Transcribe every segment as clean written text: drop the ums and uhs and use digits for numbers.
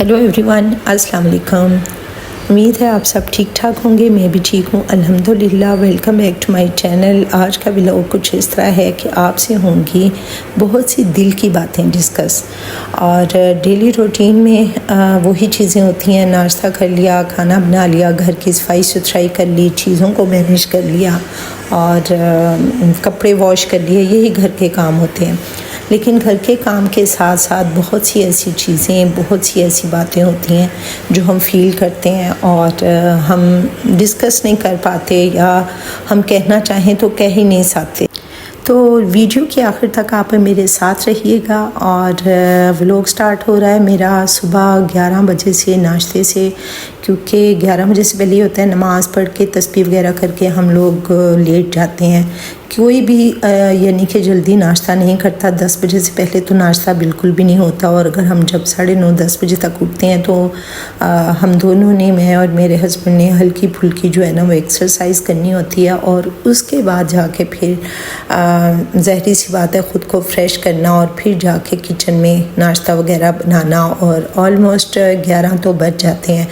Hello everyone, अस्सलाम वालेकुम। उम्मीद है आप सब ठीक ठाक होंगे। मैं भी ठीक हूँ अल्हम्दुलिल्लाह। Welcome back to my channel. आज का व्लॉग कुछ इस तरह है कि आपसे होंगी बहुत सी दिल की बातें डिस्कस। और डेली रूटीन में वही चीज़ें होती हैं, नाश्ता कर लिया, खाना बना लिया, घर की सफाई सुथराई कर ली, चीज़ों को मैनेज कर लिया और कपड़े वॉश कर लिए, यही घर के काम होते हैं। लेकिन घर के काम के साथ साथ बहुत सी ऐसी चीज़ें, बहुत सी ऐसी बातें होती हैं जो हम फील करते हैं और हम डिस्कस नहीं कर पाते या हम कहना चाहें तो कह ही नहीं सकते। तो वीडियो के आखिर तक आप मेरे साथ रहिएगा। और व्लॉग स्टार्ट हो रहा है मेरा सुबह 11 बजे से, नाश्ते से, क्योंकि 11 बजे से पहले होता है नमाज़ पढ़ के तस्बीह वगैरह करके हम लोग लेट जाते हैं। कोई भी यानी कि जल्दी नाश्ता नहीं करता। 10 बजे से पहले तो नाश्ता बिल्कुल भी नहीं होता। और अगर हम जब 9:30-10 बजे तक उठते हैं तो हम दोनों ने, मैं और मेरे हस्बैंड ने, हल्की फुल्की जो है ना वो एक्सरसाइज करनी होती है। और उसके बाद जाके फिर ज़ाहिर सी बात है ख़ुद को फ्रेश करना और फिर जाके किचन में नाश्ता वगैरह बनाना। और ऑलमोस्ट 11 तो बज जाते हैं।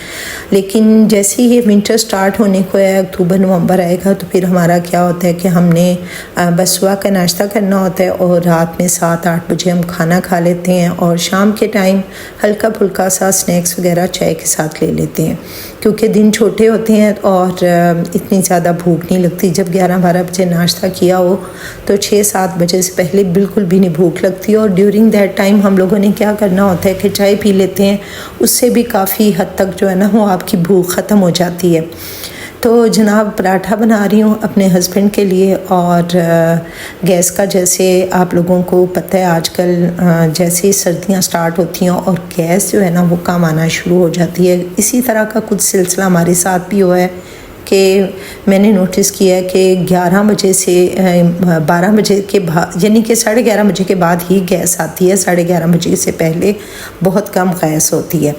लेकिन जैसे ही विंटर स्टार्ट होने को है, अक्टूबर नवंबर आएगा, तो फिर हमारा क्या होता है कि हमने बस सुबह का नाश्ता करना होता है और रात में 7-8 बजे हम खाना खा लेते हैं। और शाम के टाइम हल्का फुल्का सा स्नैक्स वगैरह चाय के साथ ले लेते हैं, क्योंकि दिन छोटे होते हैं और इतनी ज़्यादा भूख नहीं लगती। जब 11-12 बजे नाश्ता किया हो तो 6-7 बजे से पहले बिल्कुल भी नहीं भूख लगती। और ड्यूरिंग दैट टाइम हम लोगों ने क्या करना होता है कि चाय पी लेते हैं, उससे भी काफ़ी हद तक जो है ना वो आपकी भूख ख़त्म हो जाती है। तो जनाब पराठा बना रही हूँ अपने हस्बैंड के लिए। और गैस का, जैसे आप लोगों को पता है, आजकल जैसे सर्दियाँ स्टार्ट होती हैं और गैस जो है ना वो कम आना शुरू हो जाती है। इसी तरह का कुछ सिलसिला हमारे साथ भी हुआ है कि मैंने नोटिस किया है कि 11 बजे से 12 बजे के बाद, यानी कि 11:30 बजे के बाद ही गैस आती है। 11:30 बजे से पहले बहुत कम गैस होती है।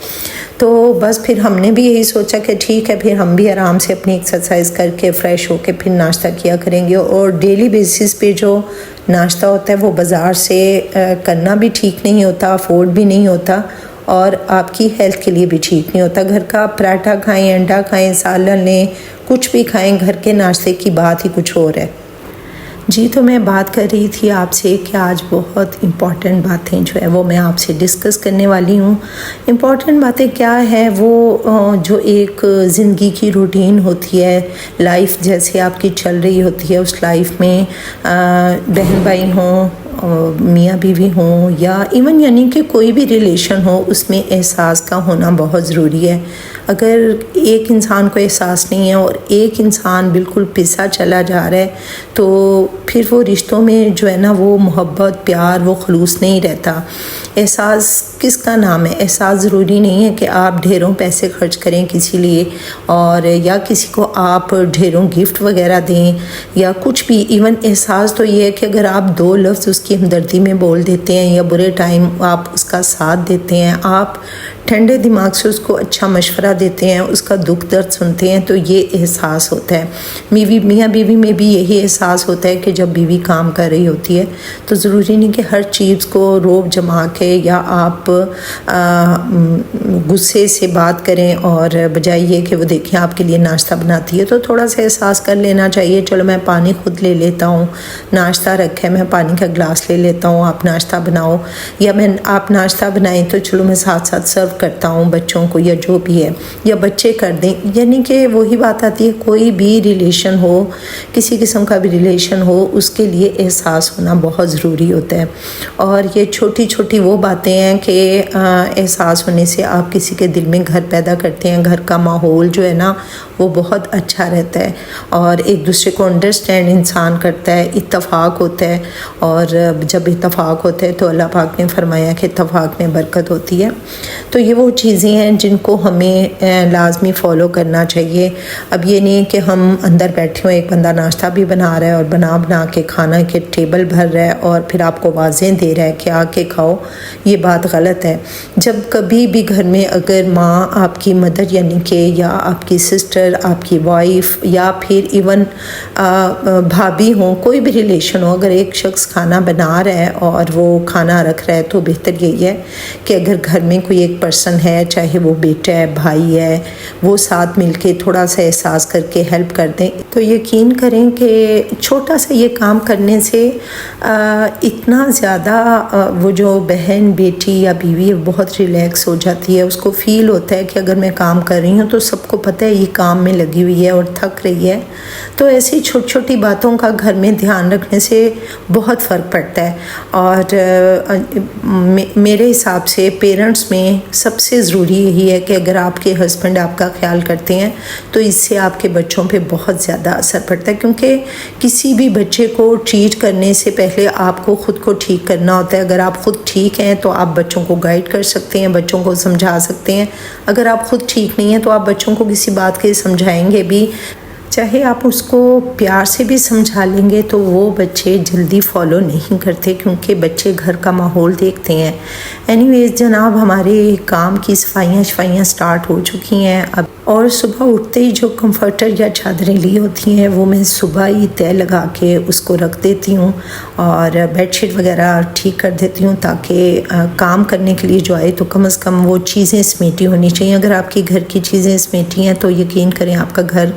तो बस फिर हमने भी यही सोचा कि ठीक है, फिर हम भी आराम से अपनी एक्सरसाइज करके फ़्रेश होके फिर नाश्ता किया करेंगे। और डेली बेसिस पे जो नाश्ता होता है वो बाज़ार से करना भी ठीक नहीं होता, अफोर्ड भी नहीं होता और आपकी हेल्थ के लिए भी ठीक नहीं होता। घर का पराठा खाएं, अंडा खाएं, सालन लें, कुछ भी खाएं, घर के नाश्ते की बात ही कुछ और है। जी, तो मैं बात कर रही थी आपसे कि आज बहुत इम्पॉर्टेंट बातें जो है वो मैं आपसे डिस्कस करने वाली हूँ। इम्पॉर्टेंट बातें क्या है, वो जो एक ज़िंदगी की रूटीन होती है, लाइफ जैसे आपकी चल रही होती है, उस लाइफ में बहन भाई हों, मियाँ बीवी हों या इवन यानी कि कोई भी रिलेशन हो, उसमें एहसास का होना बहुत ज़रूरी है। अगर एक इंसान को एहसास नहीं है और एक इंसान बिल्कुल पिसा चला जा रहा है तो फिर वो रिश्तों में जो है ना वो मोहब्बत, प्यार, वो खलूस नहीं रहता। एहसास किसका नाम है? एहसास ज़रूरी नहीं है कि आप ढेरों पैसे खर्च करें किसी लिए और या किसी को आप ढेरों गिफ्ट वगैरह दें या कुछ भी। इवन एहसास तो ये है कि अगर आप 2 लफ्ज़ उसकी हमदर्दी में बोल देते हैं या बुरे टाइम आप उसका साथ देते हैं, आप ठंडे दिमाग से उसको अच्छा मशवरा देते हैं, उसका दुख दर्द सुनते हैं, तो ये एहसास होता है। मियाँ बीवी में भी यही एहसास होता है कि जब बीवी काम कर रही होती है तो ज़रूरी नहीं कि हर चीज़ को रोब जमा के या आप गुस्से से बात करें, और बजाय ये कि वो देखें आपके लिए नाश्ता बनाती है तो थोड़ा सा एहसास कर लेना चाहिए, चलो मैं पानी खुद ले लेता हूँ, नाश्ता रखा है मैं पानी का गिलास ले लेता हूँ, आप नाश्ता बनाओ, या आप नाश्ता बनाएं तो चलो मैं साथ साथ सर्व करता हूँ बच्चों को, या जो भी है, या बच्चे कर दें। यानी कि वही बात आती है, कोई भी रिलेशन हो, किसी किस्म का भी रिलेशन हो, उसके लिए एहसास होना बहुत ज़रूरी होता है। और ये छोटी छोटी वो बातें हैं कि एहसास होने से आप किसी के दिल में घर पैदा करते हैं। घर का माहौल जो है ना वो बहुत अच्छा रहता है और एक दूसरे को अंडरस्टैंड इंसान करता है, इत्तफाक होता है। और जब इत्तफाक होता है तो अल्लाह पाक ने फरमाया कि इत्तफाक में बरकत होती है। तो ये वो चीज़ें हैं जिनको हमें लाजमी फ़ॉलो करना चाहिए। अब ये नहीं कि हम अंदर बैठे हों, एक बंदा नाश्ता भी बना रहा है और बना के खाना के टेबल भर रहा है और फिर आपको आवाज़ें दे रहा है कि आके खाओ, ये बात गलत है। जब कभी भी घर में अगर माँ आपकी मदर यानी कि या आपकी सिस्टर, आपकी वाइफ या फिर इवन भाभी हो, कोई भी रिलेशन हो, अगर एक शख्स खाना बना रहा है और वो खाना रख रहा है तो बेहतर यही है कि अगर घर में कोई एक एक पर्सन है, चाहे वो बेटा है, भाई है, वो साथ मिलके थोड़ा सा एहसास करके हेल्प कर दें, तो यकीन करें कि छोटा सा ये काम करने से इतना ज़्यादा वो जो बहन, बेटी या बीवी है बहुत रिलैक्स हो जाती है। उसको फ़ील होता है कि अगर मैं काम कर रही हूँ तो सबको पता है ये काम में लगी हुई है और थक रही है। तो ऐसी छोटी छोटी बातों का घर में ध्यान रखने से बहुत फ़र्क पड़ता है। और मेरे हिसाब से पेरेंट्स में सबसे ज़रूरी यही है कि अगर आपके हस्बैंड आपका ख्याल करते हैं तो इससे आपके बच्चों पे बहुत ज़्यादा असर पड़ता है, क्योंकि किसी भी बच्चे को ट्रीट करने से पहले आपको ख़ुद को ठीक करना होता है। अगर आप ख़ुद ठीक हैं तो आप बच्चों को गाइड कर सकते हैं, बच्चों को समझा सकते हैं। अगर आप ख़ुद ठीक नहीं हैं तो आप बच्चों को किसी बात के समझाएंगे भी, चाहे आप उसको प्यार से भी समझा लेंगे तो वो बच्चे जल्दी फॉलो नहीं करते, क्योंकि बच्चे घर का माहौल देखते हैं। एनीवेज जनाब, हमारे काम की सफाइयाँ स्टार्ट हो चुकी हैं अब, और सुबह उठते ही जो कंफर्टर या चादरें ली होती हैं वो मैं सुबह ही तय लगा के उसको रख देती हूँ और बेडशीट वगैरह ठीक कर देती हूँ, ताकि काम करने के लिए जो आए तो कम से कम वो चीज़ें समेटी होनी चाहिए। अगर आपकी घर की चीज़ें समेटी हैं तो यकीन करें आपका घर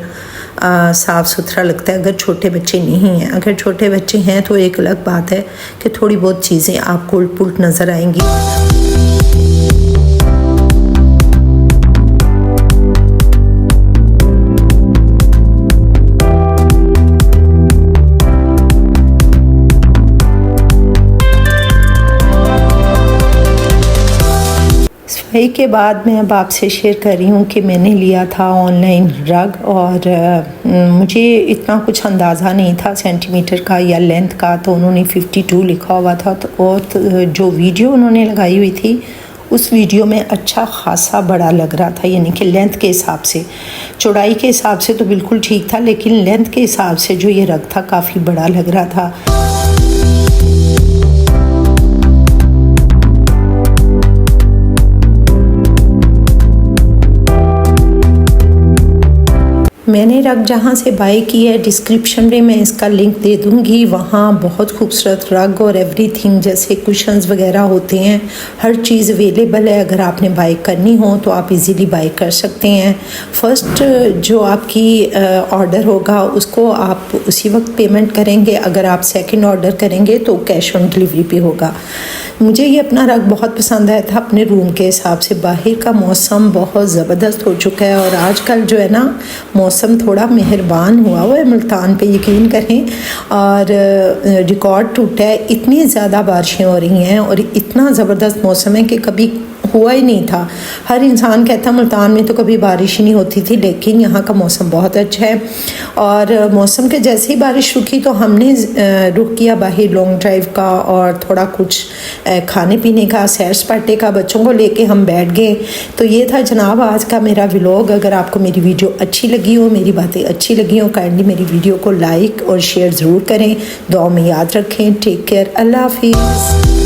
साफ़ सुथरा लगता है। अगर छोटे बच्चे नहीं हैं, अगर छोटे बच्चे हैं तो एक अलग बात है कि थोड़ी बहुत चीज़ें आपको उलट पुलट नज़र आएंगी। सफाई के बाद मैं अब आपसे शेयर कर रही हूँ कि मैंने लिया था ऑनलाइन रग, और मुझे इतना कुछ अंदाज़ा नहीं था सेंटीमीटर का या लेंथ का, तो उन्होंने 52 लिखा हुआ था। तो जो वीडियो उन्होंने लगाई हुई थी उस वीडियो में अच्छा खासा बड़ा लग रहा था, यानी कि लेंथ के हिसाब से। चौड़ाई के हिसाब से तो बिल्कुल ठीक था, लेकिन लेंथ के हिसाब से जो ये रग था काफ़ी बड़ा लग रहा था। मैंने रग जहाँ से बाय की है डिस्क्रिप्शन में मैं इसका लिंक दे दूँगी। वहाँ बहुत खूबसूरत रग और एवरीथिंग, जैसे कुशन्स वगैरह होते हैं, हर चीज़ अवेलेबल है। अगर आपने बाय करनी हो तो आप इजीली बाय कर सकते हैं। फ़र्स्ट जो आपकी ऑर्डर होगा उसको आप उसी वक्त पेमेंट करेंगे। अगर आप सेकंड ऑर्डर करेंगे तो कैश ऑन डिलीवरी पे होगा। मुझे ये अपना रग बहुत पसंद आया था अपने रूम के हिसाब से। बाहर का मौसम बहुत ज़बरदस्त हो चुका है और आजकल जो है ना मौसम थोड़ा मेहरबान हुआ है मुल्तान पे, यकीन करें। और रिकॉर्ड टूटा है, इतनी ज़्यादा बारिशें हो रही हैं और इतना ज़बरदस्त मौसम है कि कभी हुआ ही नहीं था। हर इंसान कहता मुल्तान में तो कभी बारिश ही नहीं होती थी, लेकिन यहाँ का मौसम बहुत अच्छा है। और मौसम के जैसे ही बारिश रुकी तो हमने रुक किया बाहर लॉन्ग ड्राइव का और थोड़ा कुछ खाने पीने का, सैर सपाटे का, बच्चों को लेके हम बैठ गए। तो ये था जनाब आज का मेरा व्लॉग। अगर आपको मेरी वीडियो अच्छी लगी हो, मेरी बातें अच्छी लगी हो, काइंडली मेरी वीडियो को लाइक और शेयर ज़रूर करें। दुआ में याद रखें। टेक केयर, अल्लाह हाफिज़।